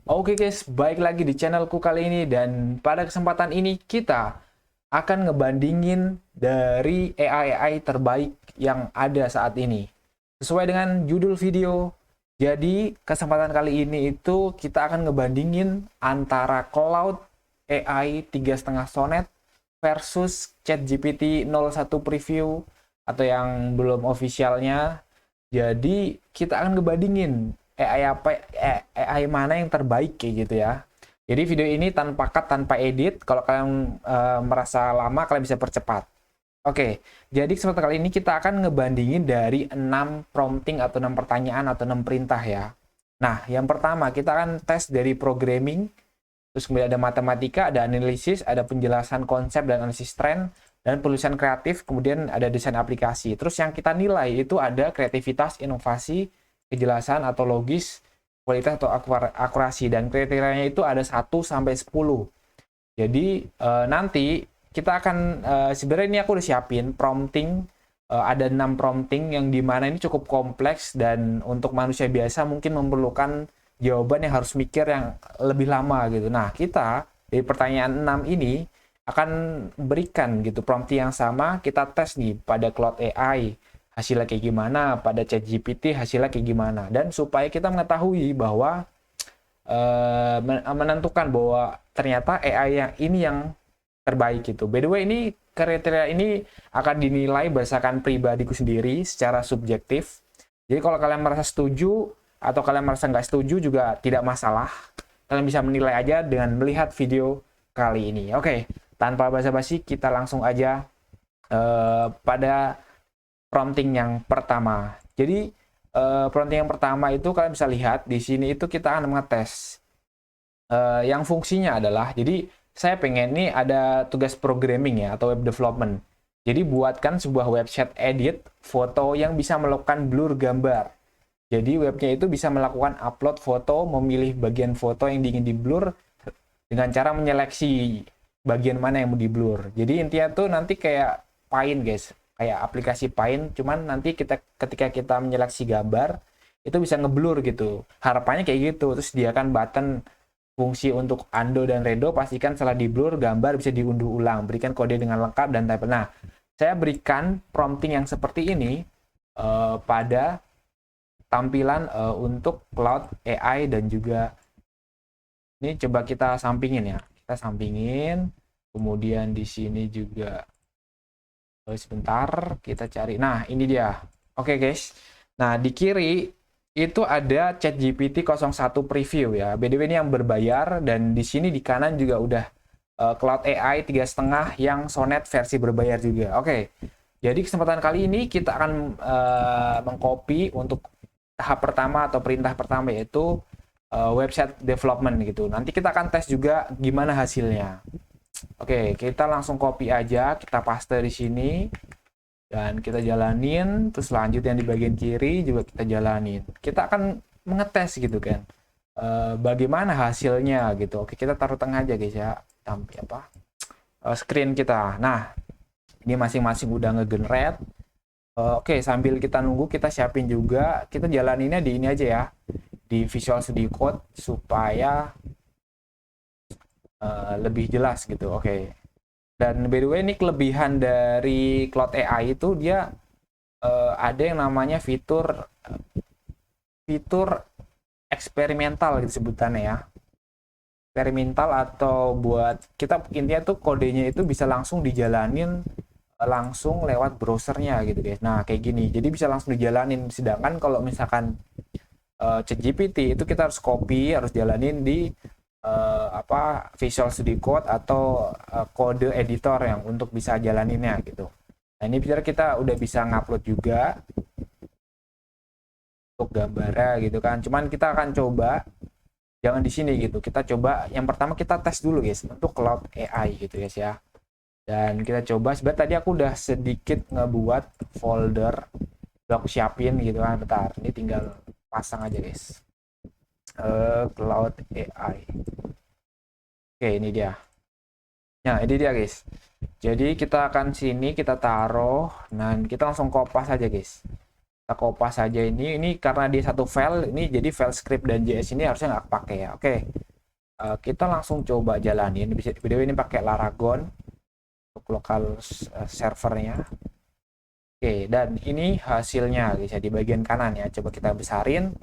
Oke guys, baik lagi di channelku kali ini dan pada kesempatan ini kita akan ngebandingin dari AI terbaik yang ada saat ini. Sesuai dengan judul video, jadi kesempatan kali ini itu kita akan ngebandingin antara Claude AI 3,5 Sonnet versus ChatGPT 01 Preview atau yang belum officialnya. Jadi kita akan ngebandingin AI mana yang terbaik kayak gitu ya. Jadi video ini tanpa cut, tanpa edit. Kalau kalian merasa lama, kalian bisa percepat. Oke, jadi kesempatan kali ini kita akan ngebandingin dari 6 prompting atau 6 pertanyaan atau 6 perintah ya. Nah, yang pertama kita akan tes dari programming, terus kemudian ada matematika, ada analisis, ada penjelasan konsep dan analisis tren, dan penulisan kreatif, kemudian ada desain aplikasi. Terus yang kita nilai itu ada kreativitas, inovasi, kejelasan atau logis, kualitas atau akurasi, dan kriterianya itu ada 1 sampai 10. Jadi nanti kita akan sebenarnya ini aku udah siapin prompting, ada 6 prompting yang dimana ini cukup kompleks dan untuk manusia biasa mungkin memerlukan jawaban yang harus mikir yang lebih lama gitu. Nah, kita dari pertanyaan 6 ini akan berikan gitu prompting yang sama, kita tes nih pada Claude AI hasilnya kayak gimana, pada ChatGPT hasilnya kayak gimana, dan supaya kita mengetahui bahwa menentukan bahwa ternyata AI yang ini yang terbaik gitu. By the way, ini kriteria ini akan dinilai berdasarkan pribadiku sendiri secara subjektif. Jadi kalau kalian merasa setuju atau kalian merasa nggak setuju juga tidak masalah. Kalian bisa menilai aja dengan melihat video kali ini. Oke, tanpa basa-basi kita langsung aja pada prompting yang pertama. Jadi prompting yang pertama itu kalian bisa lihat di sini itu kita akan mengetes yang fungsinya adalah, jadi saya pengen nih ada tugas programming ya atau web development. Jadi buatkan sebuah website edit foto yang bisa melakukan blur gambar. Jadi webnya itu bisa melakukan upload foto, memilih bagian foto yang ingin di blur dengan cara menyeleksi bagian mana yang mau di blur. Jadi intinya tuh nanti kayak Paint guys, kayak aplikasi Paint, cuman nanti kita ketika kita menyeleksi gambar itu bisa ngeblur gitu. Harapannya kayak gitu. Terus dia kan button fungsi untuk undo dan redo, pastikan setelah di blur gambar bisa diunduh ulang, berikan kode dengan lengkap dan type. Nah, saya berikan prompting yang seperti ini pada tampilan untuk Claude AI dan juga ini coba kita sampingin ya. Kita sampingin. Kemudian di sini juga sebentar kita cari. Nah, ini dia. Oke, guys. Nah, di kiri itu ada ChatGPT 01 Preview ya. BTW ini yang berbayar dan di sini di kanan juga udah Claude AI 3,5 yang Sonnet versi berbayar juga. Oke. Jadi kesempatan kali ini kita akan mengcopy untuk tahap pertama atau perintah pertama yaitu website development gitu. Nanti kita akan tes juga gimana hasilnya. Oke, kita langsung copy aja, kita paste di sini dan kita jalanin. Terus lanjut yang di bagian kiri juga kita jalanin. Kita akan mengetes gitu kan, bagaimana hasilnya gitu. Oke, kita taruh tengah aja guys ya, tampil apa screen kita. Nah, ini masing-masing udah ngegenerate. Oke, sambil kita nunggu kita siapin juga, kita jalaninnya di ini aja ya, di Visual Studio Code supaya lebih jelas gitu. Oke. Dan by the way ini kelebihan dari Claude AI itu dia ada yang namanya fitur eksperimental gitu sebutannya ya. Eksperimental atau buat kita intinya tuh kodenya itu bisa langsung dijalanin langsung lewat browsernya gitu guys. Nah, kayak gini. Jadi bisa langsung dijalanin. Sedangkan kalau misalkan ChatGPT itu kita harus copy, harus jalanin di Visual Studio Code atau kode editor yang untuk bisa jalaninnya gitu. Nah, ini biar kita udah bisa ngupload juga untuk gambarnya gitu kan. Cuman kita akan coba jangan di sini gitu. Kita coba yang pertama kita tes dulu guys untuk Claude AI gitu guys ya. Dan kita coba sebenarnya tadi aku udah sedikit ngebuat folder, udah aku siapin gitu kan. Bentar, ini tinggal pasang aja guys. Claude AI. Oke, ini dia. Nah, ini dia guys. Jadi kita akan sini kita taruh, dan kita langsung kopas aja guys. Kita kopas saja ini karena dia satu file, ini jadi file script dan JS ini harusnya nggak pakai ya. Oke. Kita langsung coba jalanin. Video ini pakai Laragon untuk lokal servernya. Oke, dan ini hasilnya guys ya di bagian kanan ya. Coba kita besarin.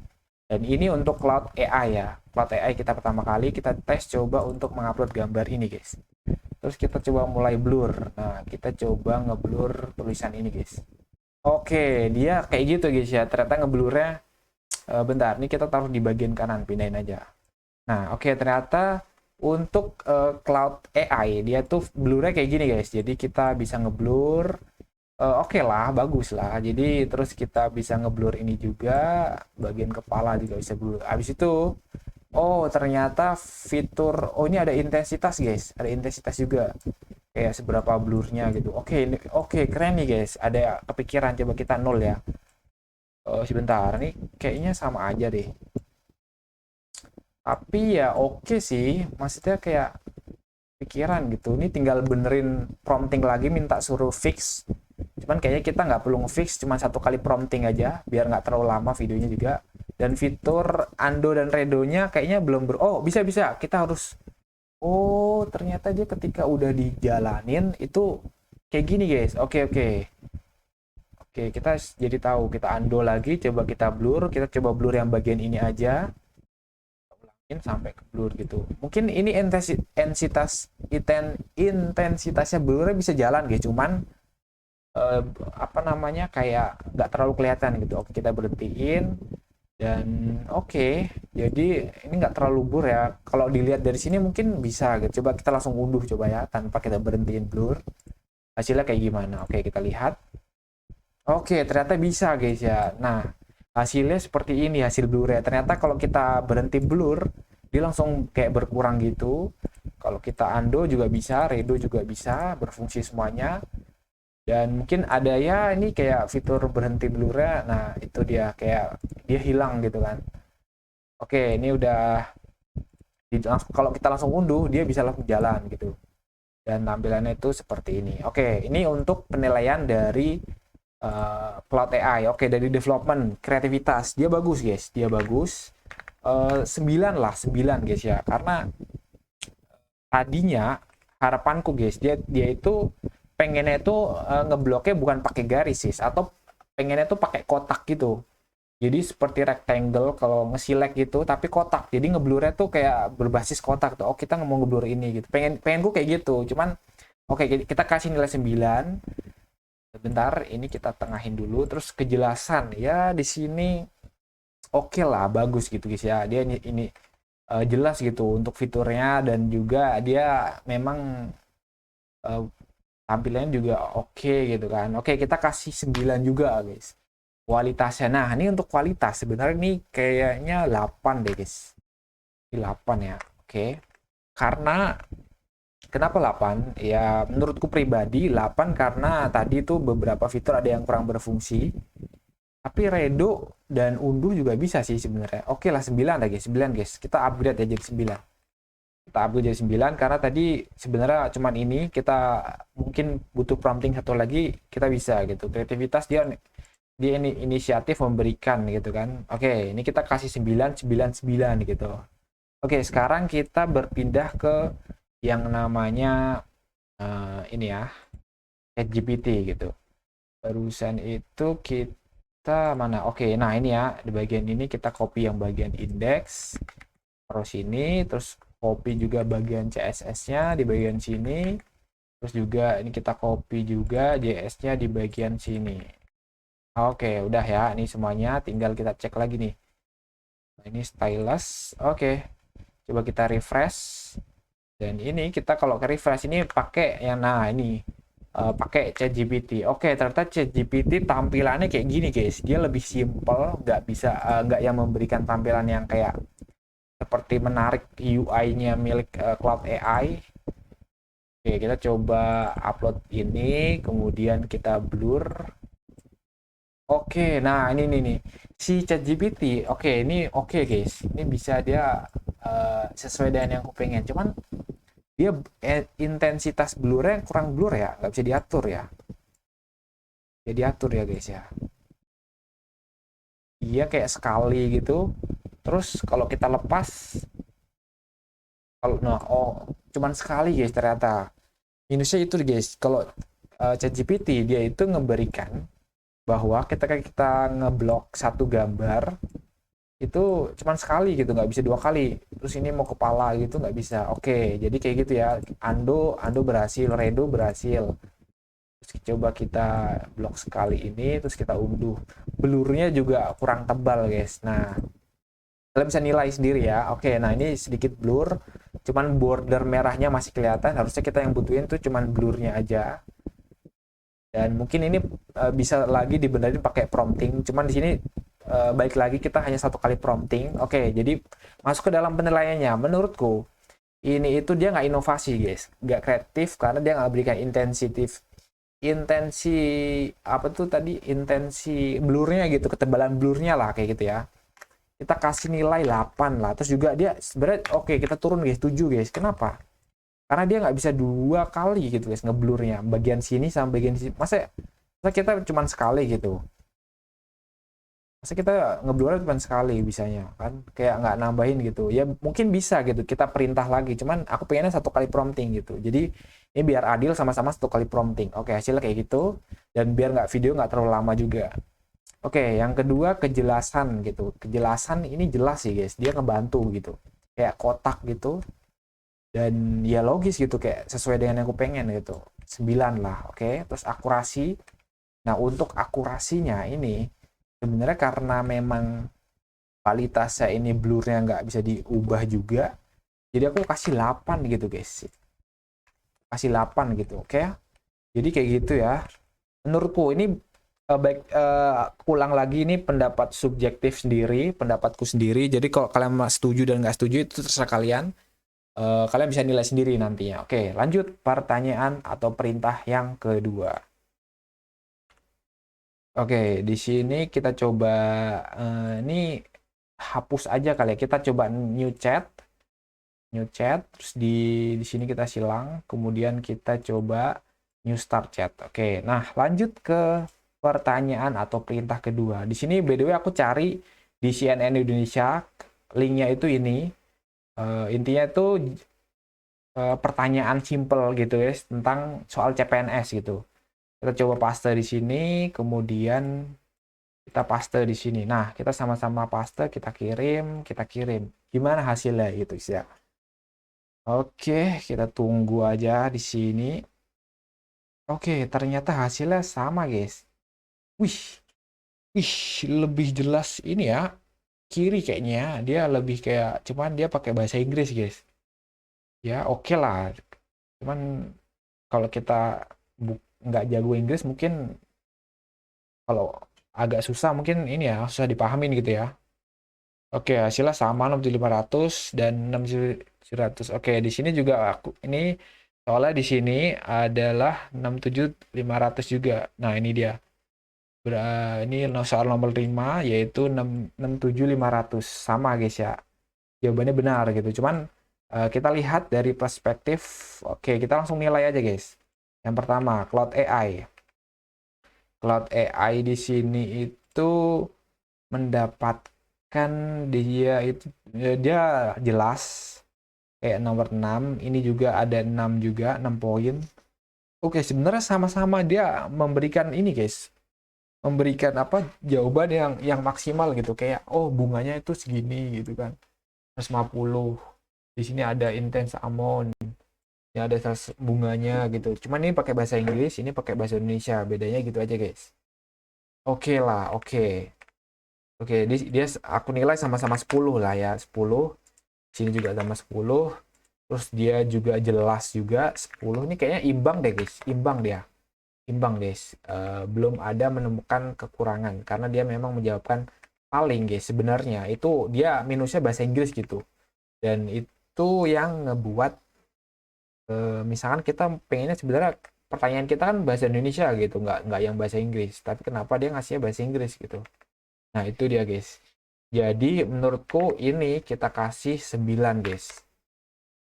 Dan ini untuk Cloud AI ya. Cloud AI kita pertama kali kita tes coba untuk mengupload gambar ini guys. Terus kita coba mulai blur. Nah, kita coba ngeblur tulisan ini guys. Oke, dia kayak gitu guys ya. Ternyata ngeblurnya bentar, ini kita taruh di bagian kanan, pindahin aja. Nah, oke, ternyata untuk Cloud AI dia tuh blurnya kayak gini guys. Jadi kita bisa ngeblur. Oke lah, bagus lah. Jadi terus kita bisa ngeblur ini juga, bagian kepala juga bisa blur. Habis itu, oh ternyata fitur, oh ini ada intensitas guys, ada intensitas juga. Kayak seberapa blurnya gitu. Oke, keren nih guys. Ada kepikiran, coba kita nol ya. Sebentar, nih kayaknya sama aja deh. Tapi ya oke sih, maksudnya kayak pikiran gitu. Ini tinggal benerin prompting lagi, minta suruh fix. Cuman kayaknya kita nggak perlu nge-fix, cuma satu kali prompting aja biar nggak terlalu lama videonya juga. Dan fitur undo dan redo-nya kayaknya belum oh bisa kita harus, oh ternyata dia ketika udah dijalanin itu kayak gini guys. Oke, kita jadi tahu. Kita undo lagi, coba kita blur, kita coba blur yang bagian ini aja, ulangin sampai ke blur gitu. Mungkin ini intensitasnya blurnya bisa jalan guys, cuman apa namanya kayak nggak terlalu kelihatan gitu. Oke, kita berhentiin dan oke, jadi ini nggak terlalu blur ya. Kalau dilihat dari sini mungkin bisa gitu. Coba kita langsung unduh coba ya tanpa kita berhentiin blur, hasilnya kayak gimana. Oke, kita lihat. Oke, ternyata bisa guys ya. Nah, hasilnya seperti ini hasil blur ya. Ternyata kalau kita berhenti blur dia langsung kayak berkurang gitu. Kalau kita undo juga bisa, redo juga bisa, berfungsi semuanya. Dan mungkin ada ya ini kayak fitur berhenti blurnya. Nah, itu dia kayak dia hilang gitu kan. Oke, ini udah kalau kita langsung unduh dia bisa langsung jalan gitu. Dan tampilannya itu seperti ini. Oke, ini untuk penilaian dari Cloud AI. Oke, dari development, kreativitas dia bagus guys, dia bagus. 9 lah, 9 guys ya. Karena tadinya harapanku guys, dia itu pengennya itu ngebloknya bukan pakai garis sih, atau pengennya tuh pakai kotak gitu. Jadi seperti rectangle kalau nge-select gitu, tapi kotak. Jadi ngeblurnya tuh kayak berbasis kotak tuh. Oh, kita mau ngeblur ini gitu. Pengenku kayak gitu. Cuman oke, kita kasih nilai 9. Sebentar, ini kita tengahin dulu. Terus kejelasan ya di sini oke lah, bagus gitu guys ya. Dia ini jelas gitu untuk fiturnya, dan juga dia memang tampilannya juga oke gitu kan. Oke, kita kasih 9 juga guys. Kualitasnya. Nah, ini untuk kualitas sebenarnya ini kayaknya 8 deh guys. Ini 8 ya. Oke. Karena kenapa 8? Ya menurutku pribadi 8 karena tadi tuh beberapa fitur ada yang kurang berfungsi. Tapi redo dan unduh juga bisa sih sebenarnya. Oke lah 9 lagi, 9 guys. Kita upgrade ya jadi 9. Kita upgrade jadi 9 karena tadi sebenarnya cuman ini, kita mungkin butuh prompting satu lagi, kita bisa gitu. Kreativitas dia ini inisiatif memberikan gitu kan. Oke, ini kita kasih 9 9 9 gitu. Oke, sekarang kita berpindah ke yang namanya ini ya, ChatGPT gitu. Barusan itu kita mana? Oke, nah ini ya, di bagian ini kita copy yang bagian index, taruh sini, terus copy juga bagian CSS-nya di bagian sini, terus juga ini kita copy juga JS-nya di bagian sini. Oke, udah ya, ini semuanya tinggal kita cek lagi nih. Nah, ini stylus. Oke, coba kita refresh. Dan ini kita kalau ke refresh ini pakai yang, nah ini pakai ChatGPT. Oke, ternyata ChatGPT tampilannya kayak gini guys. Dia lebih simple, nggak bisa nggak yang memberikan tampilan yang kayak seperti menarik UI-nya milik Cloud AI. Oke, kita coba upload ini, kemudian kita blur. Oke, nah ini nih si ChatGPT. Oke, ini oke guys. Ini bisa dia sesuai dengan yang aku pengen. Cuman dia intensitas blurnya kurang blur ya, nggak bisa diatur ya. Jadi diatur ya guys ya. dia kayak sekali gitu. Terus kalau kita lepas, kalau cuman sekali guys ternyata. Minusnya itu guys, kalau ChatGPT dia itu memberikan bahwa ketika kita ngeblok satu gambar itu cuman sekali gitu, nggak bisa 2 kali. Terus ini mau kepala gitu nggak bisa. Oke, jadi kayak gitu ya. Ando berhasil, Redo berhasil. Terus coba kita blok sekali ini, terus kita unduh. Blurnya juga kurang tebal guys. Nah, kalian bisa nilai sendiri ya. Oke, nah ini sedikit blur, cuman border merahnya masih kelihatan. Harusnya kita yang butuhin tuh cuman blurnya aja. Dan mungkin ini bisa lagi dibenerin pakai prompting. Cuman di sini balik lagi kita hanya 1 kali prompting. Oke, jadi masuk ke dalam penilaiannya. Menurutku ini itu dia nggak inovasi guys, nggak kreatif karena dia nggak berikan intensi apa tuh tadi, intensi blurnya gitu, ketebalan blurnya lah kayak gitu ya. Kita kasih nilai 8 lah. Terus juga dia sebenarnya oke, kita turun guys 7 guys. Kenapa? Karena dia nggak bisa 2 kali gitu guys ngeblurnya, bagian sini sama bagian sini. Masa kita cuman sekali gitu, masa kita ngeblurnya cuma sekali bisanya kan, kayak nggak nambahin gitu ya. Mungkin bisa gitu kita perintah lagi, cuman aku pengennya 1 kali prompting gitu. Jadi ini biar adil, sama-sama 1 kali prompting. Oke, hasilnya kayak gitu, dan biar nggak video nggak terlalu lama juga. Oke, yang kedua kejelasan gitu. Kejelasan ini jelas sih guys, dia ngebantu gitu, kayak kotak gitu, dan ya logis gitu, kayak sesuai dengan yang aku pengen gitu. 9 lah. Oke, terus akurasi. Nah, untuk akurasinya ini sebenarnya karena memang kualitasnya ini blurnya nggak bisa diubah juga, jadi aku kasih 8 gitu guys. Kasih 8 gitu. Oke, jadi kayak gitu ya. Menurutku ini baik, ulang lagi, ini pendapat subjektif sendiri, pendapatku sendiri. Jadi kalau kalian setuju dan nggak setuju itu terserah kalian. Kalian bisa nilai sendiri nantinya. Oke, lanjut pertanyaan atau perintah yang kedua. Oke, di sini kita coba ini hapus aja kali ya. Kita coba new chat, terus di sini kita silang, kemudian kita coba new start chat. Oke, nah lanjut ke pertanyaan atau perintah kedua. Di sini by the way aku cari di CNN Indonesia, linknya itu ini. Intinya itu pertanyaan simple gitu guys tentang soal CPNS gitu. Kita coba paste di sini, kemudian kita paste di sini. Nah, kita sama-sama paste, kita kirim, kita kirim. Gimana hasilnya gitu ya. Oke, kita tunggu aja di sini. Oke, ternyata hasilnya sama guys. Wih, wih, lebih jelas ini ya. Kiri kayaknya dia lebih kayak, cuman dia pakai bahasa Inggris guys. Ya oke lah. Cuman kalau kita nggak jago Inggris, mungkin kalau agak susah mungkin ini ya, susah dipahamin gitu ya. Oke, hasilnya sama 6.500 dan 6.700. Oke, di sini juga aku ini soalnya di sini adalah 6.700 juga. Nah, ini dia. Ini soal nomor 5 yaitu 6.700. Sama guys ya. Jawabannya benar gitu. Cuman kita lihat dari perspektif. Oke, kita langsung nilai aja guys. Yang pertama, Cloud AI. Cloud AI di sini itu mendapatkan, dia jelas kayak nomor 6. Ini juga ada 6 juga, 6 poin. Oke, sebenarnya sama-sama dia memberikan ini guys, memberikan apa, jawaban yang maksimal gitu, kayak oh bunganya itu segini gitu kan, 150. Di sini ada intense amount, ini ada bunganya gitu. Cuman ini pakai bahasa Inggris, ini pakai bahasa Indonesia, bedanya gitu aja guys. Oke lah, oke. Oke, dia aku nilai sama-sama 10 lah ya, 10. Sini juga sama 10. Terus dia juga jelas juga 10. Ini kayaknya imbang deh guys, imbang dia. Imbang guys. Belum ada menemukan kekurangan karena dia memang menjawabkan paling guys. Sebenarnya itu dia minusnya bahasa Inggris gitu. Dan itu yang ngebuat misalkan kita pengennya sebenarnya pertanyaan kita kan bahasa Indonesia gitu, nggak yang bahasa Inggris. Tapi kenapa dia ngasihnya bahasa Inggris gitu. Nah, itu dia guys. Jadi menurutku ini kita kasih 9 guys.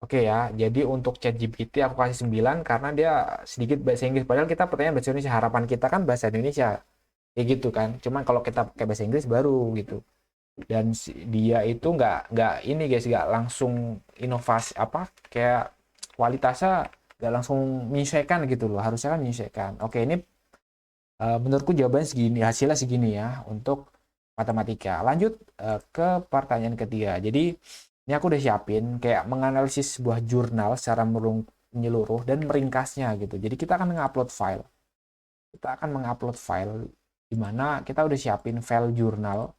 Oke ya, jadi untuk ChatGPT aku kasih 9 karena dia sedikit bahasa Inggris. Padahal kita pertanyaan bahasa Indonesia. Harapan kita kan bahasa Indonesia. kayak gitu kan. Cuman kalau kita pakai bahasa Inggris baru gitu. Dan dia itu nggak ini guys, nggak langsung inovasi apa kayak kualitasnya nggak langsung menyesuaikan gitu loh, harusnya kan menyesuaikan. Oke, ini menurutku jawabannya segini, hasilnya segini ya untuk matematika. Lanjut ke pertanyaan ketiga. Jadi ini aku udah siapin kayak menganalisis sebuah jurnal secara menyeluruh dan meringkasnya gitu. Jadi kita akan mengupload file. Kita akan mengupload file di mana kita udah siapin file jurnal.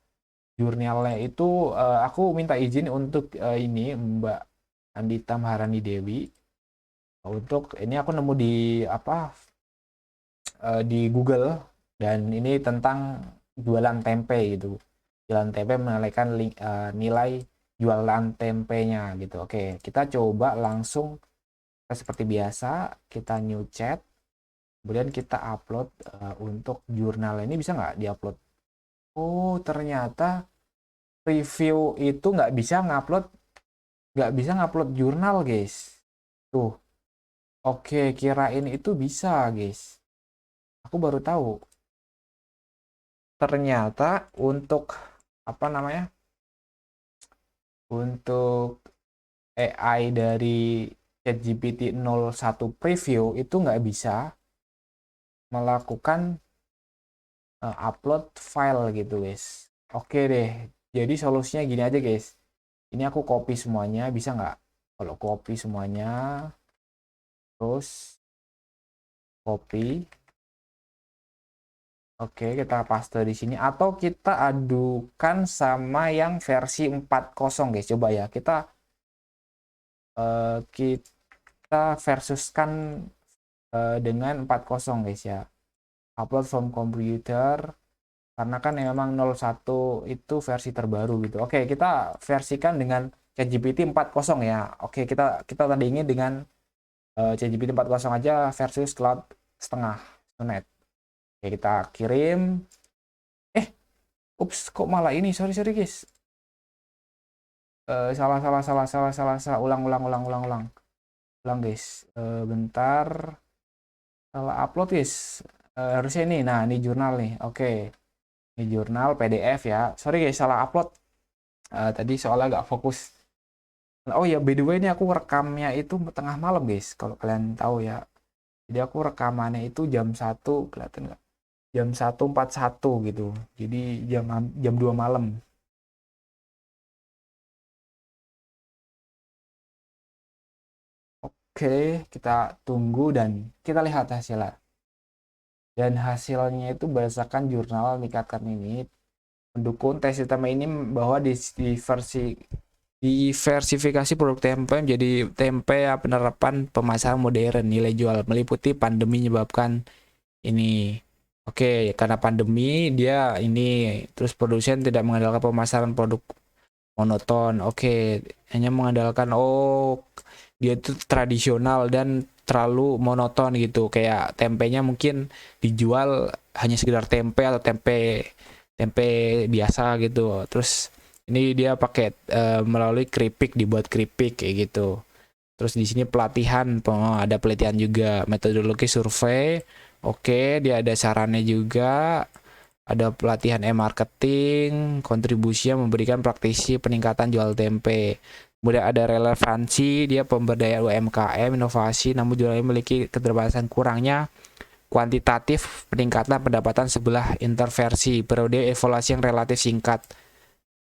Jurnalnya itu aku minta izin untuk ini Mbak Andita Maharani Dewi. Untuk ini aku nemu di apa di Google, dan ini tentang jualan tempe gitu. Jualan tempe menilaikan nilai jualan tempenya gitu. Oke, kita coba langsung seperti biasa, kita new chat, kemudian kita upload untuk jurnal ini. Bisa nggak diupload? Oh, ternyata review itu nggak bisa ngupload jurnal guys. Tuh, oke, kirain itu bisa guys. Aku baru tahu. Ternyata untuk apa namanya? Untuk AI dari ChatGPT 01 preview itu nggak bisa melakukan upload file gitu guys. Oke deh. Jadi solusinya gini aja guys. Ini aku copy semuanya, bisa nggak? Kalau copy semuanya, terus copy. Oke, kita paste di sini atau kita adukan sama yang versi 4.0 guys. Coba ya, kita versuskan dengan 4.0 guys ya. Upload from computer, karena kan memang 01 itu versi terbaru gitu. Oke, kita versikan dengan ChatGPT 4.0 ya. Oke, kita tandingin dengan ChatGPT 4.0 aja versus cloud setengah net. Oke, kita kirim. Ups, kok malah ini? Sorry guys. Salah. Ulang guys. Bentar. Salah upload guys. Harusnya ini. Nah, ini jurnal nih. Oke. Ini jurnal PDF ya. Sorry guys, salah upload. Tadi soalnya nggak fokus. Oh ya, by the way ini aku rekamnya itu tengah malam guys. Kalau kalian tahu ya. Jadi aku rekamannya itu jam 1, kelihatan nggak? Jam 1.41 gitu. Jadi jam 2 malam. Oke, kita tunggu dan kita lihat hasilnya. Dan hasilnya itu berdasarkan jurnal meningkatkan ini mendukung tes sistem ini bahwa diversifikasi produk tempe menjadi tempe penerapan pemasaran modern, nilai jual meliputi pandemi menyebabkan ini. Oke, karena pandemi dia ini terus produsen tidak mengandalkan pemasaran produk monoton. Oke, hanya mengandalkan dia itu tradisional dan terlalu monoton gitu. Kayak tempenya mungkin dijual hanya sekedar tempe atau tempe biasa gitu. Terus ini dia pakai melalui keripik, dibuat keripik kayak gitu. Terus di sini pelatihan, ada pelatihan juga, metodologi survei. Oke, dia ada sarannya juga. Ada pelatihan e-marketing, kontribusi yang memberikan praktisi peningkatan jual tempe. Kemudian ada relevansi, dia pemberdayaan UMKM, inovasi, namun juga memiliki keterbatasan kurangnya kuantitatif peningkatan pendapatan sebelah interversi, periode evaluasi yang relatif singkat.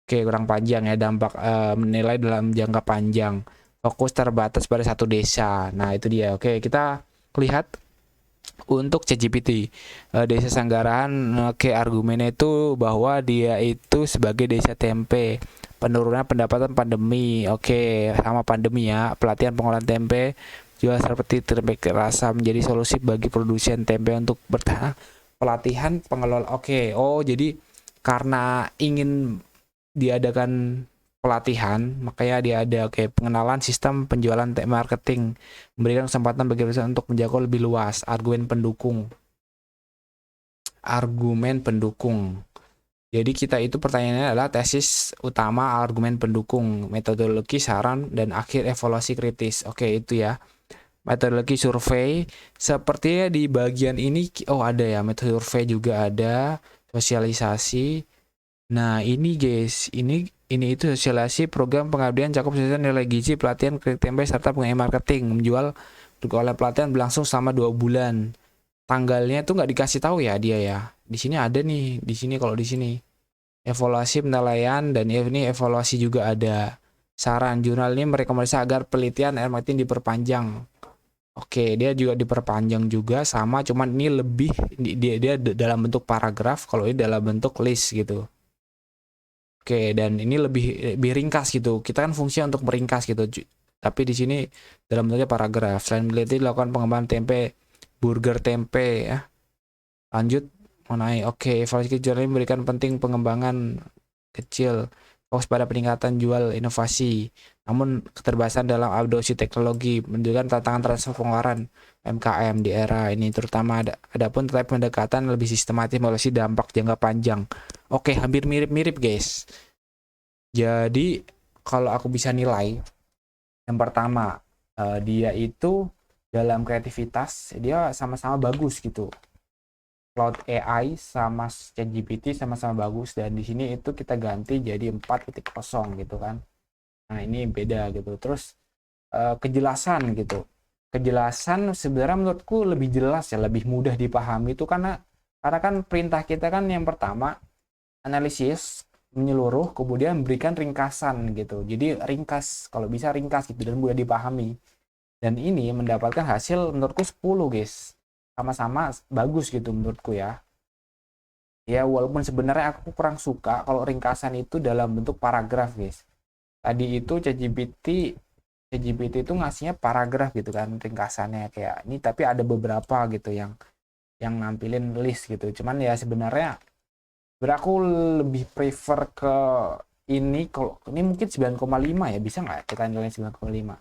Oke, kurang panjang ya, dampak menilai dalam jangka panjang. Fokus terbatas pada satu desa. Nah, itu dia. Oke, kita lihat untuk ChatGPT. Desa Sanggarahan, argumennya itu bahwa dia itu sebagai desa tempe. Penurunan pendapatan pandemi. Oke, sama pandemi ya. Pelatihan pengolahan tempe jual seperti tempe rasa menjadi solusi bagi produsen tempe untuk bertahan. Pelatihan pengelola. Oke, jadi karena ingin diadakan pelatihan, makanya dia ada pengenalan sistem penjualan marketing, memberikan kesempatan bagi perusahaan untuk menjangkau lebih luas. Argumen pendukung. Jadi kita itu pertanyaannya adalah tesis utama, argumen pendukung, metodologi, saran, dan akhir evaluasi kritis. Oke, itu ya. Metodologi survei, sepertinya di bagian ini ada ya, metode survei juga ada. Sosialisasi. Nah, ini guys, ini itu sosialisasi program pengabdian cakup sosialisasi nilai gizi, pelatihan, kritik tempe serta pengembangan marketing, menjual oleh pelatihan berlangsung selama 2 bulan. Tanggalnya tuh nggak dikasih tahu ya dia ya. Di sini ada nih, di sini kalau di sini. Evaluasi penilaian dan ini evaluasi juga ada. Saran jurnal ini merekomendasikan agar penelitian marketing diperpanjang. Oke, dia juga diperpanjang juga sama, cuman ini lebih dia dalam bentuk paragraf, kalau ini dalam bentuk list gitu. Oke, dan ini lebih ringkas gitu. Kita kan fungsinya untuk meringkas gitu. Tapi di sini dalam bentuknya paragraf. Selain meneliti dilakukan pengembangan tempe, burger tempe ya. Lanjut mengenai evaluasi jurnal ini memberikan penting pengembangan kecil, fokus pada peningkatan jual inovasi. Namun keterbatasan dalam adopsi teknologi menunjukkan tantangan transfer pengeluaran UMKM di era ini, terutama adapun terkait pendekatan lebih sistematis melalui dampak jangka panjang. Oke, hampir mirip-mirip guys. Jadi kalau aku bisa nilai, yang pertama dia itu dalam kreativitas dia sama-sama bagus gitu. Cloud AI sama ChatGPT sama-sama bagus, dan di sini itu kita ganti jadi 4.0 gitu kan. Nah, ini beda gitu. Terus kejelasan gitu. Kejelasan sebenarnya menurutku lebih jelas ya, lebih mudah dipahami itu karena kan perintah kita kan yang pertama analisis menyeluruh, kemudian berikan ringkasan gitu. Jadi ringkas, kalau bisa ringkas gitu dan mudah dipahami. Dan ini mendapatkan hasil menurutku 10 guys. Sama-sama bagus gitu menurutku ya. Ya walaupun sebenarnya aku kurang suka kalau ringkasan itu dalam bentuk paragraf guys. Tadi itu ChatGPT itu ngasihnya paragraf gitu kan ringkasannya kayak ini, tapi ada beberapa gitu yang nampilin list gitu. Cuman ya sebenarnya aku lebih prefer ke ini. Kalau ini mungkin 9,5 ya, bisa nggak kita nilai 9,5?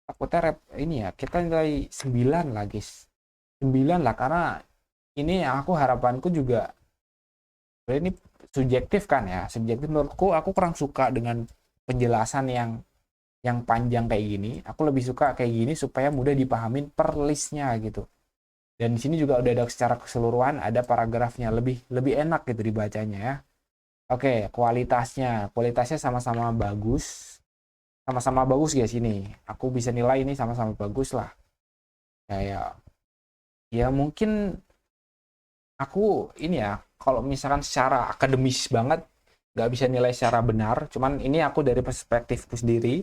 Takutnya ini ya kita nilai 9 lah guys. 9 lah, karena ini aku harapanku juga ini subjektif kan ya. Subjektif menurutku, aku kurang suka dengan penjelasan yang panjang kayak gini. Aku lebih suka kayak gini supaya mudah dipahamin per listnya gitu. Dan di sini juga udah ada secara keseluruhan, ada paragrafnya, lebih enak gitu dibacanya ya. Oke, kualitasnya sama-sama bagus. Sama-sama bagus guys ini. Aku bisa nilai ini sama-sama bagus lah. Kayak ya mungkin aku ini ya, kalau misalkan secara akademis banget nggak bisa nilai secara benar, cuman ini aku dari perspektifku sendiri,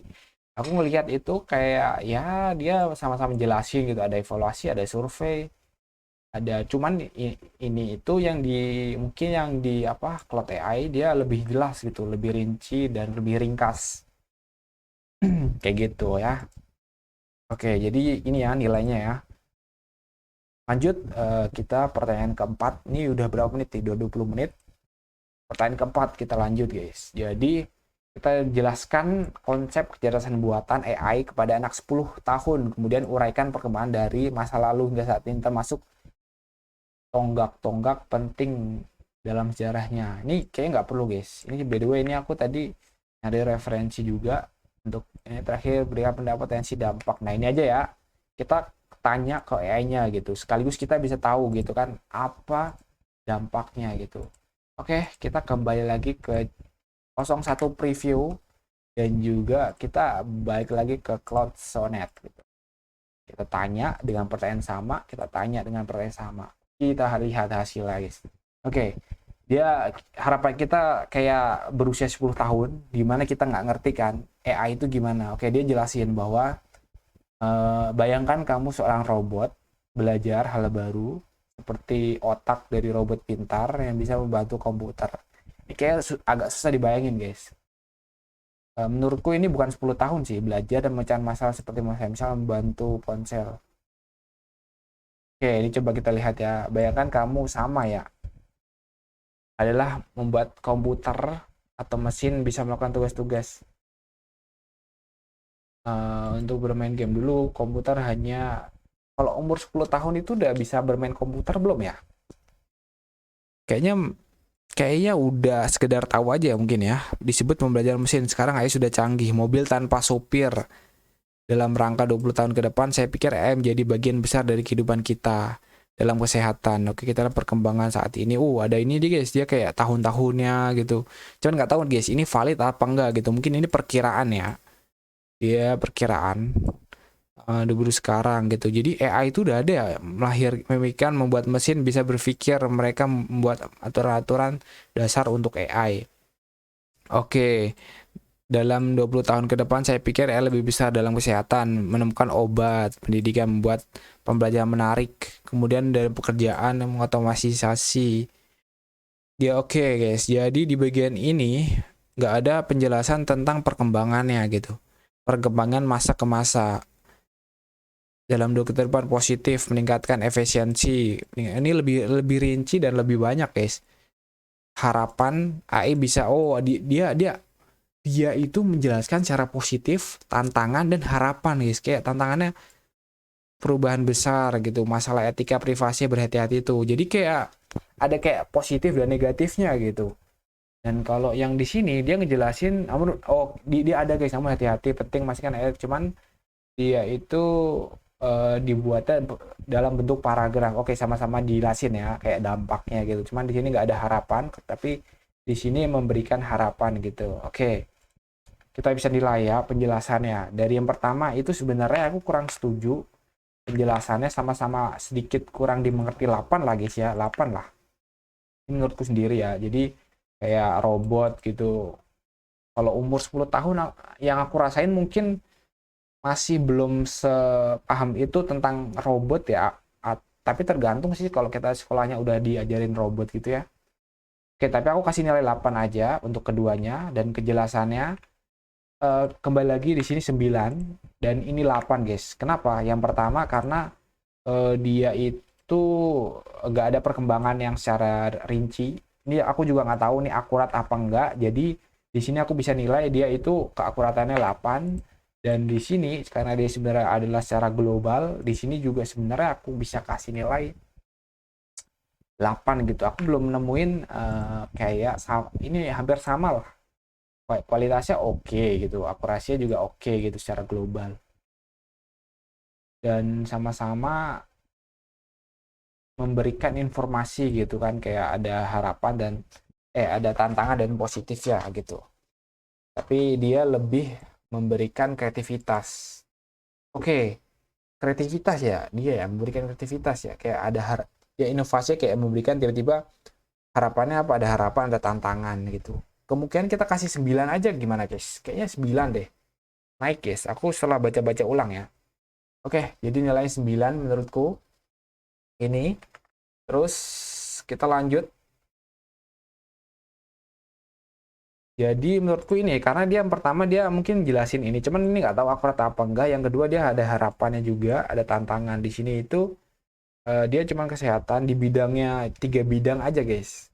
aku ngelihat itu kayak ya dia sama-sama jelasin gitu, ada evaluasi, ada survei, ada, cuman ini itu yang mungkin yang di Cloud AI dia lebih jelas gitu, lebih rinci dan lebih ringkas kayak gitu ya. Oke, jadi ini ya nilainya ya. Lanjut, kita pertanyaan keempat. Ini udah berapa menit nih? 20 menit. Pertanyaan keempat kita lanjut guys. Jadi kita jelaskan konsep kecerdasan buatan AI kepada anak 10 tahun. Kemudian uraikan perkembangan dari masa lalu hingga saat ini, termasuk tonggak-tonggak penting dalam sejarahnya. Ini kayaknya nggak perlu guys. Ini by the way, ini aku tadi nyari referensi juga. Untuk ini terakhir, berikan pendapat potensi dampak. Nah ini aja ya. Kita tanya ke AI-nya gitu. Sekaligus kita bisa tahu gitu kan apa dampaknya gitu. Oke, kita kembali lagi ke 01 preview dan juga kita balik lagi ke Cloud Sonnet gitu. Kita tanya dengan pertanyaan sama, kita tanya dengan pertanyaan sama. Kita lihat hasilnya guys. Oke. Dia harapan kita kayak berusia 10 tahun, dimana kita nggak ngerti kan AI itu gimana. Oke, dia jelasin bahwa bayangkan kamu seorang robot belajar hal baru seperti otak dari robot pintar yang bisa membantu komputer. Ini kayak agak susah dibayangin guys. Menurutku ini bukan 10 tahun sih, belajar dan mencari masalah seperti misalnya membantu ponsel. Oke, ini coba kita lihat ya. Bayangkan kamu sama ya, adalah membuat komputer atau mesin bisa melakukan tugas-tugas. Untuk bermain game dulu komputer hanya, kalau umur 10 tahun itu udah bisa bermain komputer belum ya? Kayaknya udah sekedar tahu aja mungkin ya. Disebut pembelajaran mesin. Sekarang AI sudah canggih, mobil tanpa sopir. Dalam rangka 20 tahun ke depan, saya pikir AI menjadi bagian besar dari kehidupan kita. dalam kesehatan. Oke, kita lihat perkembangan saat ini. Ada ini dia guys, dia kayak tahun-tahunnya gitu. Cuman nggak tahu guys, ini valid apa enggak gitu. Mungkin ini perkiraan ya. Dia perkiraan dulu sekarang gitu. Jadi AI itu udah ada ya, memikirkan membuat mesin bisa berpikir, mereka membuat aturan-aturan dasar untuk AI. Oke, dalam 20 tahun ke depan saya pikir AI lebih besar dalam kesehatan, menemukan obat, pendidikan, membuat pembelajaran menarik, kemudian dari pekerjaan yang mengotomatisasi. Ya oke guys, jadi di bagian ini nggak ada penjelasan tentang perkembangannya gitu. Perkembangan masa ke masa. Dalam 2 ke depan positif, meningkatkan efisiensi. Ini lebih rinci dan lebih banyak guys. Harapan AI bisa, dia itu menjelaskan secara positif tantangan dan harapan guys. Kayak tantangannya perubahan besar gitu, masalah etika privasi, berhati-hati itu. Jadi kayak ada kayak positif dan negatifnya gitu. Dan kalau yang di sini dia ngejelasin, dia ada guys, namun hati-hati, penting masukkan air. Cuman dia itu dibuatnya dalam bentuk paragraf. Oke, sama-sama dijelasin ya, kayak dampaknya gitu. Cuman di sini nggak ada harapan, tapi di sini memberikan harapan gitu. Oke, kita bisa nilai ya penjelasannya. Dari yang pertama itu sebenarnya aku kurang setuju. Penjelasannya sama-sama sedikit kurang dimengerti, 8 lah guys ya, 8 lah. Ini menurutku sendiri ya. Jadi kayak robot gitu. Kalau umur 10 tahun yang aku rasain mungkin masih belum sepaham itu tentang robot ya. Tapi tergantung sih kalau kita sekolahnya udah diajarin robot gitu ya. Oke, tapi aku kasih nilai 8 aja untuk keduanya, dan kejelasannya kembali lagi di sini 9 dan ini 8 guys. Kenapa? Yang pertama karena dia itu nggak ada perkembangan yang secara rinci. Ini aku juga nggak tahu nih akurat apa enggak. Jadi di sini aku bisa nilai dia itu keakuratannya 8. Dan di sini karena dia sebenarnya adalah secara global, di sini juga sebenarnya aku bisa kasih nilai 8 gitu. Aku belum nemuin kayak ini hampir sama lah. Kualitasnya oke gitu, akurasinya juga oke gitu secara global. Dan sama-sama memberikan informasi gitu kan, kayak ada harapan dan ada tantangan dan positif ya gitu. Tapi dia lebih memberikan kreativitas. Oke, kreativitas ya, dia ya memberikan kreativitas ya, kayak ada ya inovasi, kayak memberikan tiba-tiba harapannya apa, ada harapan, ada tantangan gitu. Kemungkinan kita kasih 9 aja, gimana guys? Kayaknya 9 deh. Naik guys, aku setelah baca-baca ulang ya. Oke, jadi nilai 9 menurutku ini. Terus kita lanjut. Jadi menurutku ini, karena dia yang pertama dia mungkin jelasin ini, cuman ini nggak tahu akurat apa enggak. Yang kedua dia ada harapannya juga, ada tantangan di sini itu. Dia cuma kesehatan di bidangnya 3 bidang aja guys.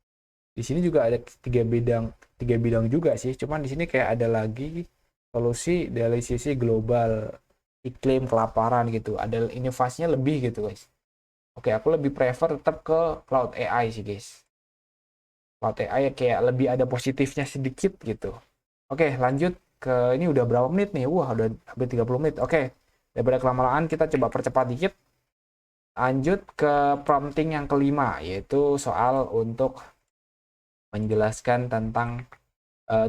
Di sini juga ada 3 bidang juga sih. Cuman di sini kayak ada lagi solusi dari sisi global, iklim, kelaparan gitu. Ada inovasinya lebih gitu guys. Oke, aku lebih prefer tetap ke cloud AI sih guys. Cloud AI kayak lebih ada positifnya sedikit gitu. Oke, lanjut ke ini udah berapa menit nih? Wah, udah hampir 30 menit. Oke, daripada kelamaan kita coba percepat dikit. Lanjut ke prompting yang kelima, yaitu soal untuk menjelaskan tentang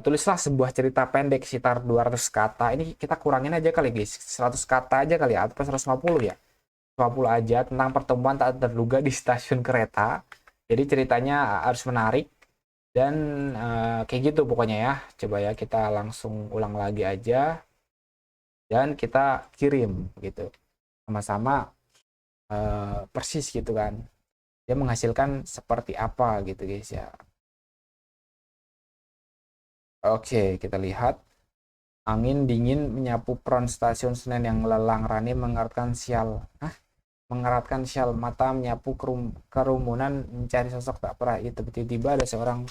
tulislah sebuah cerita pendek sekitar 200 kata. Ini kita kurangin aja kali guys, 100 kata aja kali ya, atau 150 ya. 50 aja tentang pertemuan tak terduga di stasiun kereta. Jadi ceritanya harus menarik dan kayak gitu pokoknya ya. Coba ya kita langsung ulang lagi aja dan kita kirim gitu. Sama-sama persis gitu kan. Dia menghasilkan seperti apa gitu guys ya. Oke, kita lihat. Angin dingin menyapu peron stasiun Senen yang lelang, Rani mengeratkan sial. Mengeratkan sial mata menyapu kerumunan mencari sosok tak pernah itu. Tiba-tiba ada seorang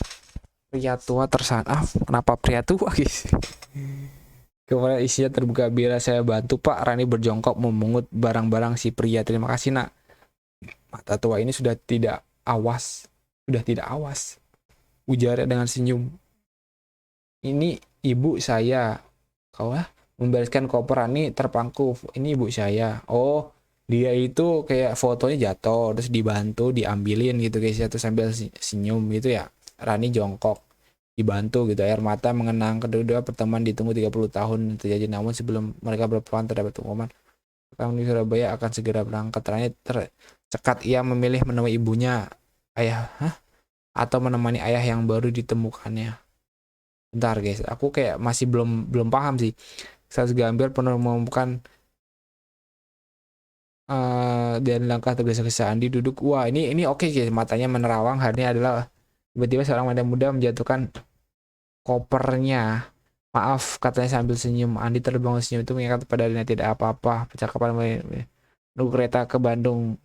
pria tua tersanaf. Kenapa pria tua guys? Kemudian isinya terbuka, bila saya bantu Pak. Rani berjongkok memungut barang-barang si pria. Terima kasih nak. Mata tua ini sudah tidak awas. Ujarnya dengan senyum. Ini ibu saya. Kau membereskan koper. Rani terpangku. Ini ibu saya. Oh, Dia itu kayak fotonya jatuh terus dibantu diambilin gitu guys ya, terus sambil senyum gitu ya. Rani jongkok dibantu gitu, air mata mengenang kedua pertemuan ditunggu 30 tahun terjadi, namun sebelum mereka berpeluang terdapat pengumuman kami di Surabaya akan segera berangkat. Rani tercekat, ia memilih menemui ibunya, ayah atau menemani ayah yang baru ditemukannya. Bentar guys, aku kayak masih belum belum paham sih. Saat Gambir penuh mengumumkan dan langkah tergesa-gesa Andi duduk. Wah, ini oke guys, matanya menerawang. Hari ini adalah tiba-tiba seorang wanita muda menjatuhkan kopernya. Maaf, katanya sambil senyum. Andi terbangun senyum itu mengingat pada dirinya tidak apa-apa. Percakapan menunggu kereta ke Bandung.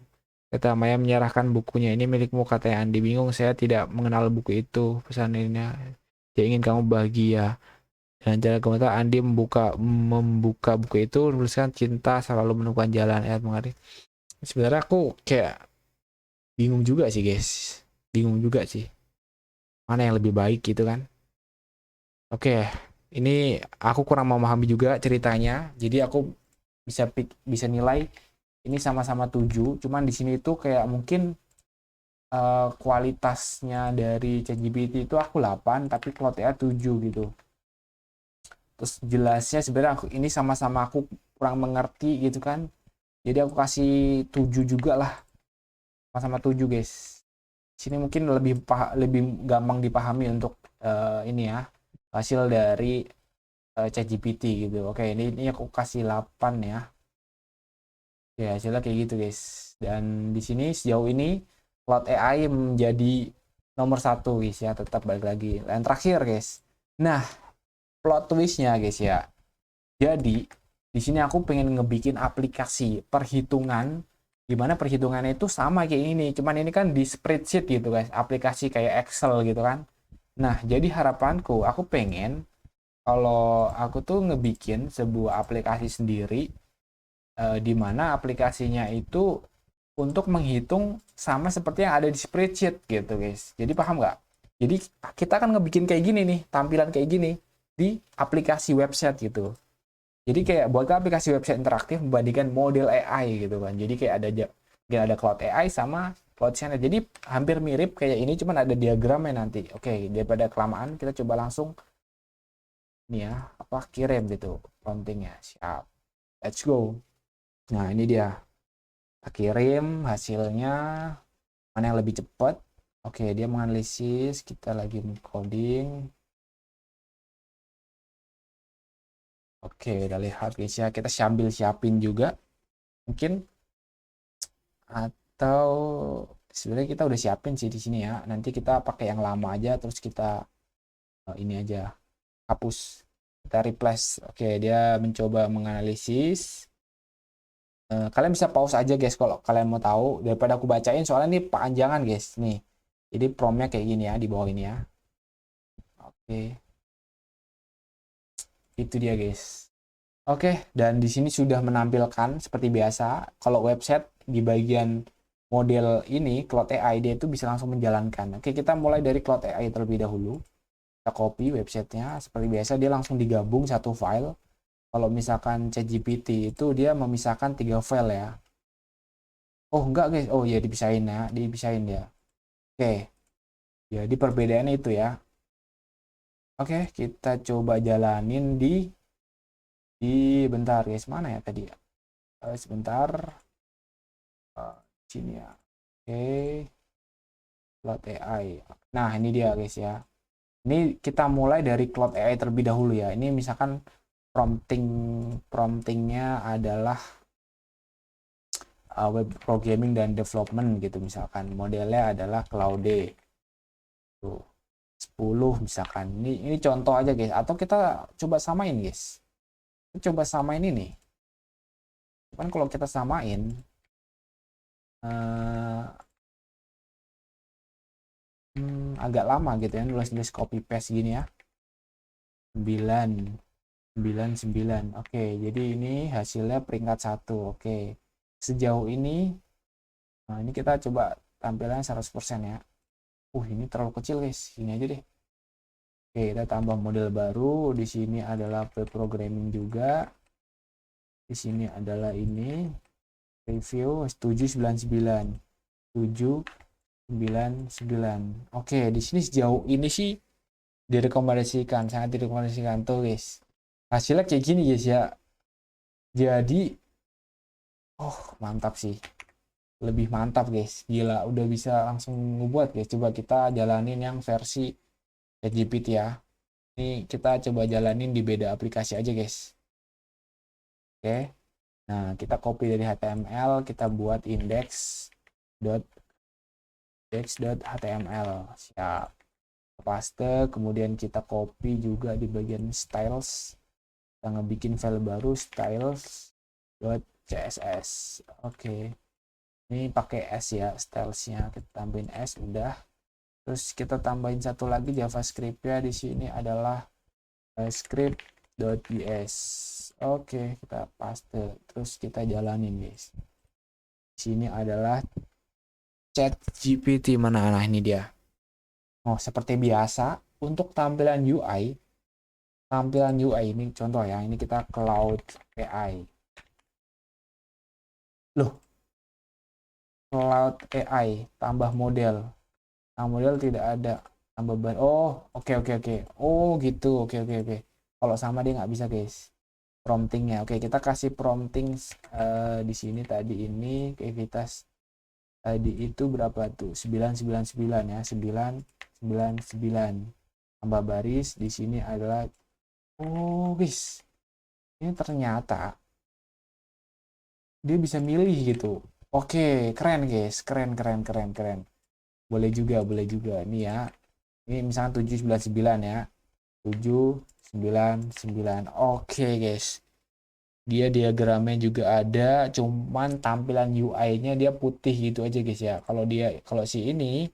Kata Maya menyerahkan bukunya. Ini milikmu, katanya Andi. Bingung, saya tidak mengenal buku itu. Pesan ini, dia ingin kamu bahagia. Dan jalan komentar Andi membuka buku itu, menuliskan cinta selalu menemukan jalan. Mengerti. Sebenarnya aku kayak bingung juga sih guys. Bingung juga sih. Mana yang lebih baik gitu kan. Oke, ini aku kurang memahami juga ceritanya. Jadi aku bisa nilai ini sama-sama 7. Cuman di sini itu kayak mungkin kualitasnya dari ChatGPT itu aku 8, tapi Claude AI 7 gitu. Terus jelasnya sebenarnya ini sama-sama aku kurang mengerti gitu kan. Jadi aku kasih 7 juga lah. Sama-sama 7 guys. Sini mungkin lebih gampang dipahami untuk ini ya, hasil dari ChatGPT gitu. Oke, ini aku kasih 8 ya. Ya, hasilnya kayak gitu guys. Dan di sini sejauh ini Claude AI menjadi nomor 1 guys ya, tetap balik lagi. Dan terakhir guys. Nah, plot twistnya guys ya. Jadi di sini aku pengen ngebikin aplikasi perhitungan, gimana perhitungannya itu sama kayak ini, cuman ini kan di spreadsheet gitu guys, aplikasi kayak Excel gitu kan. Nah, jadi harapanku aku pengen kalau aku tuh ngebikin sebuah aplikasi sendiri, di mana aplikasinya itu untuk menghitung sama seperti yang ada di spreadsheet gitu guys. Jadi paham nggak? Jadi kita kan ngebikin kayak gini nih, tampilan kayak gini di aplikasi website gitu. Jadi kayak buat aplikasi website interaktif membandingkan model AI gitu kan. Jadi kayak ada Cloud AI sama Cloud Channel. Jadi hampir mirip kayak ini, cuman ada diagramnya nanti. Oke, daripada kelamaan kita coba langsung nih ya, kirim gitu promptingnya. Siap. Let's go. Nah, ini dia. Kita kirim hasilnya, mana yang lebih cepat. Oke, dia menganalisis, kita lagi coding. Oke, udah lihat guys ya. Kita sambil siapin juga. Mungkin atau sebenarnya kita udah siapin sih di sini ya. Nanti kita pakai yang lama aja, terus kita ini aja hapus, kita replace. Oke, dia mencoba menganalisis. Kalian bisa pause aja guys kalau kalian mau tahu, daripada aku bacain soalnya ini panjangan guys nih. Jadi promptnya kayak gini ya, di bawah ini ya. Oke, itu dia guys. Oke, dan di sini sudah menampilkan seperti biasa. Kalau website di bagian model ini, Claude AI, dia itu bisa langsung menjalankan. Oke, kita mulai dari Claude AI terlebih dahulu. Kita copy websitenya. Seperti biasa, dia langsung digabung satu file. Kalau misalkan ChatGPT itu dia memisahkan 3 file ya. Oh, enggak guys. Oh ya, dipisahin ya. Dipisahin ya. Oke. Jadi perbedaannya itu ya. Oke, kita coba jalanin di bentar guys, mana ya tadi ya? Sebentar. Sini ya. Oke. Cloud AI. Nah, ini dia guys ya. Ini kita mulai dari Cloud AI terlebih dahulu ya. Ini misalkan promptingnya adalah web programming dan development gitu misalkan. Modelnya adalah Claude. Tuh. 10 misalkan. Ini contoh aja guys. Atau kita coba samain guys. Coba samain ini. Kan kalau kita samain agak lama gitu ya nulis copy paste gini ya. 999. Oke, jadi ini hasilnya peringkat 1. Oke. Sejauh ini ini kita coba tampilannya 100% ya. Ini terlalu kecil guys. Ini aja deh. Oke, kita tambah model baru. Di sini adalah web programming juga. Di sini adalah ini. Review 799. 799. Oke, di sini sejauh ini sih direkomendasikan, sangat direkomendasikan tuh guys. Hasilnya kayak gini guys ya. Jadi, mantap sih. Lebih mantap guys. Gila, udah bisa langsung ngebuat guys. Coba kita jalanin yang versi ChatGPT ya. Ini kita coba jalanin di beda aplikasi aja guys. Oke. Nah, kita copy dari HTML, kita buat index.html. Siap. Paste, kemudian kita copy juga di bagian styles. Kita ngebikin file baru styles.css. Oke. Ini pakai S ya, stylesnya kita tambahin S udah. Terus kita tambahin satu lagi JavaScript-nya di sini adalah script.js. Oke, kita paste. Terus kita jalanin, guys. Di sini adalah ChatGPT, mana ini dia. Seperti biasa untuk tampilan UI ini contoh ya, ini kita Cloud AI. Cloud AI tambah model. Nah, model tidak ada tambah ban. Oke. Gitu. Oke. Kalau sama dia nggak bisa guys. Promptingnya. Oke, kita kasih prompting di sini tadi ini aktivitas tadi itu berapa tuh? 999 ya. 999 tambah baris di sini adalah guys. Ini ternyata dia bisa milih gitu. Oke, keren guys. Keren. Boleh juga nih ya. Ini misalnya 799 ya. 799. Oke guys. Dia diagramnya juga ada, cuman tampilan UI-nya dia putih gitu aja guys ya. Kalau si ini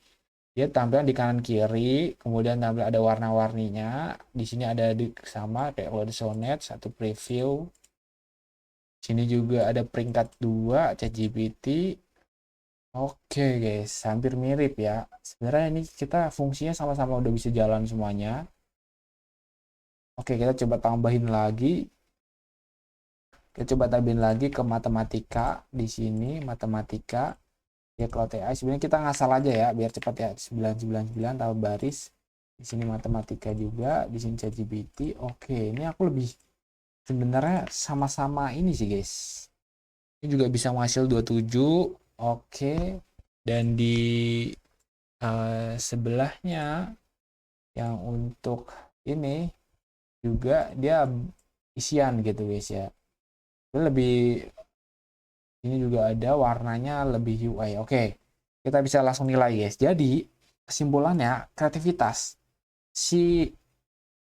dia tampilan di kanan kiri, kemudian tampil ada warna-warninya. Di sini ada sama kayak kalau di Sonnet, satu preview. Sini juga ada peringkat 2 ChatGPT. Oke guys, hampir mirip ya. Sebenarnya ini kita fungsinya sama-sama udah bisa jalan semuanya. Oke, kita coba tambahin lagi. Kita coba tambahin lagi ke matematika. Di sini matematika. Ya Cloud AI. Sebenarnya kita ngasal aja ya, biar cepat ya. 999 tambah baris. Di sini matematika juga. Di sini ChatGPT. Oke, ini aku lebih sebenarnya sama-sama ini sih guys. Ini juga bisa menghasil 27. Oke. Dan di sebelahnya yang untuk ini juga dia isian gitu guys ya. Lebih ini juga ada warnanya lebih UI. Oke, kita bisa langsung nilai guys. Jadi kesimpulannya kreativitas si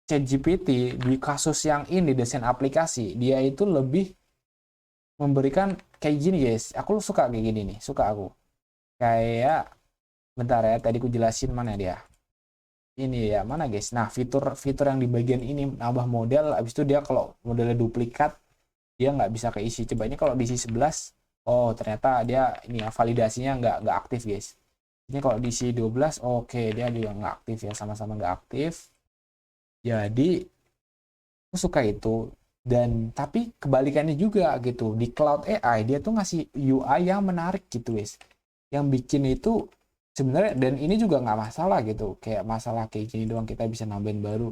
ChatGPT di kasus yang ini desain aplikasi dia itu lebih memberikan kayak gini guys. Aku suka kayak gini nih, suka aku. Kayak bentar ya, tadi aku jelasin mana dia. Ini ya, mana guys. Nah, fitur yang di bagian ini nambah model, habis itu dia kalau modelnya duplikat dia nggak bisa keisi. Coba ini kalau diisi 11, ternyata dia ini ya validasinya nggak aktif guys. Ini kalau diisi 12, oke, dia juga nggak aktif ya, sama-sama nggak aktif. Jadi aku suka itu. Dan tapi kebalikannya juga gitu, di Cloud AI dia tuh ngasih UI yang menarik gitu guys, yang bikin itu sebenarnya, dan ini juga nggak masalah gitu, kayak masalah kayak gini doang kita bisa nambahin baru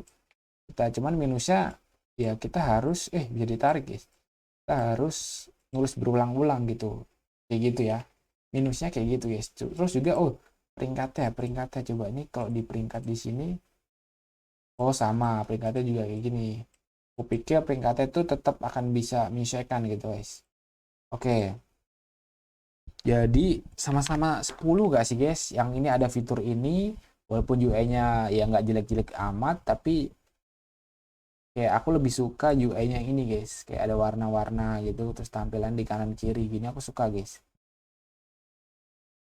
kita, cuman minusnya ya kita harus bisa ditarik guys, kita harus nulis berulang-ulang gitu, kayak gitu ya, minusnya kayak gitu guys. Terus juga peringkatnya coba ini kalau di peringkat di sini sama peringkatnya juga kayak gini. Aku pikir peringkatnya itu tetap akan bisa menyesuaikan gitu guys. Oke. Jadi sama-sama 10 gak sih guys? Yang ini ada fitur ini, walaupun UI-nya ya nggak jelek-jelek amat, tapi kayak aku lebih suka UI-nya ini guys. Kayak ada warna-warna gitu, terus tampilan di kanan kiri gini aku suka guys.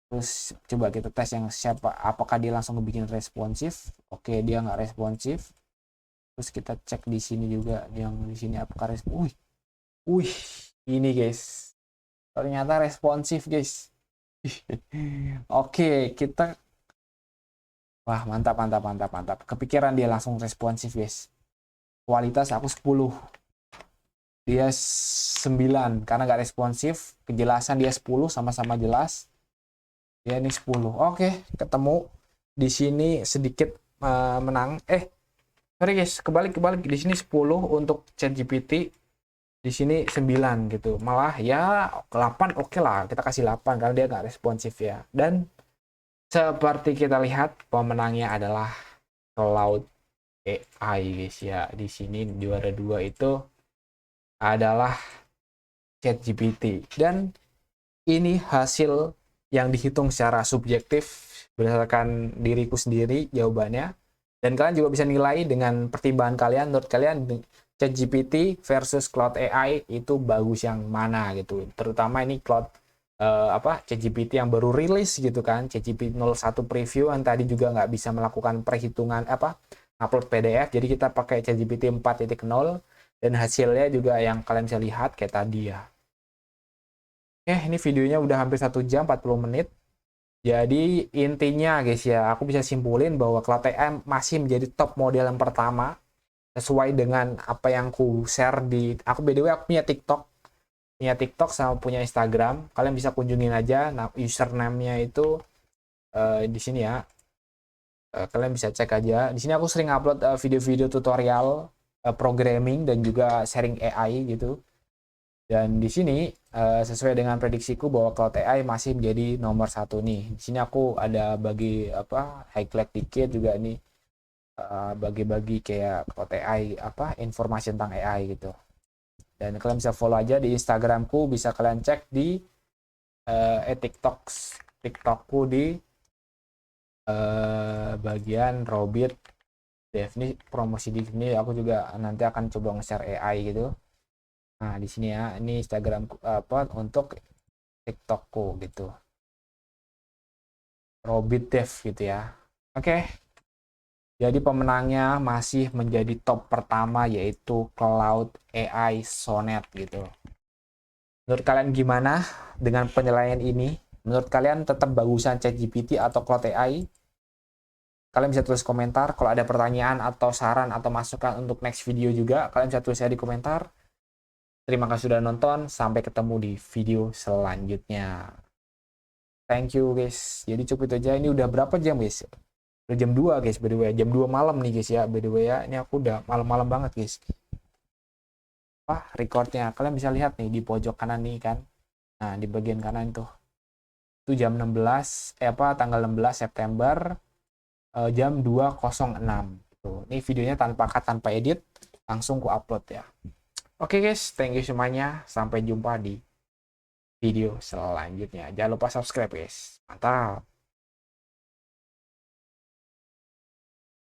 Terus coba kita tes yang apakah dia langsung ngebikin responsif. Oke, dia nggak responsif. Terus kita cek di sini juga, yang di sini apakah responsif. Ini guys, ternyata responsif guys. Oke, kita mantap. Kepikiran dia langsung responsif guys. Kualitas aku 10. Dia 9 karena nggak responsif. Kejelasan dia 10, sama-sama jelas. Ya ini 10. Oke, ketemu. Di sini sedikit menang. Sorry guys, kebalik. Di sini 10 untuk ChatGPT. Di sini 9 gitu. Malah ya 8 oke lah. Kita kasih 8 karena dia nggak responsif ya. Dan seperti kita lihat pemenangnya adalah Cloud AI guys ya. Di sini juara 2 itu adalah ChatGPT. Dan ini hasil yang dihitung secara subjektif berdasarkan diriku sendiri jawabannya. Dan kalian juga bisa nilai dengan pertimbangan kalian. Menurut kalian ChatGPT versus Cloud AI itu bagus yang mana gitu. Terutama ini ChatGPT yang baru rilis gitu kan. ChatGPT 01 preview yang tadi juga nggak bisa melakukan perhitungan upload PDF. Jadi kita pakai ChatGPT 4.0 dan hasilnya juga yang kalian bisa lihat kayak tadi ya. Ini videonya udah hampir 1 jam 40 menit. Jadi intinya guys ya, aku bisa simpulin bahwa Cloud AI masih menjadi top model yang pertama sesuai dengan apa yang ku share aku by the way aku punya TikTok sama punya Instagram. Kalian bisa kunjungin aja. Nah, username-nya itu di sini ya. Kalian bisa cek aja. Di sini aku sering upload video-video tutorial programming dan juga sharing AI gitu. Dan di sini sesuai dengan prediksiku bahwa Cloud AI masih menjadi nomor 1 nih. Di sini aku ada bagi highlight dikit juga nih, bagi-bagi kayak Cloud AI informasi tentang AI gitu. Dan kalian bisa follow aja di Instagramku, bisa kalian cek di TikTokku di bagian Robert Dev. Ini promosi di sini aku juga nanti akan coba nge-share AI gitu. Nah, di sini ya, ini Instagram untuk TikTokku gitu. Robit Dev gitu ya. Oke. Jadi pemenangnya masih menjadi top pertama yaitu Cloud AI Sonnet gitu. Menurut kalian gimana dengan penilaian ini? Menurut kalian tetap bagusan ChatGPT atau Cloud AI? Kalian bisa tulis komentar. Kalau ada pertanyaan atau saran atau masukan untuk next video juga, kalian bisa tulis di komentar. Terima kasih sudah nonton. Sampai ketemu di video selanjutnya. Thank you guys. Jadi cukup itu aja. Ini udah berapa jam guys? Udah jam 2 guys by the way. Jam 2 malam nih guys ya by the way ya. Ini aku udah malam-malam banget guys. Recordnya. Kalian bisa lihat nih di pojok kanan nih kan. Nah di bagian kanan tuh. Itu jam 16. Tanggal 16 September. Jam 2.06. Tuh. Ini videonya tanpa cut, tanpa edit. Langsung ku upload ya. Oke guys, thank you semuanya. Sampai jumpa di video selanjutnya. Jangan lupa subscribe guys. Mantap.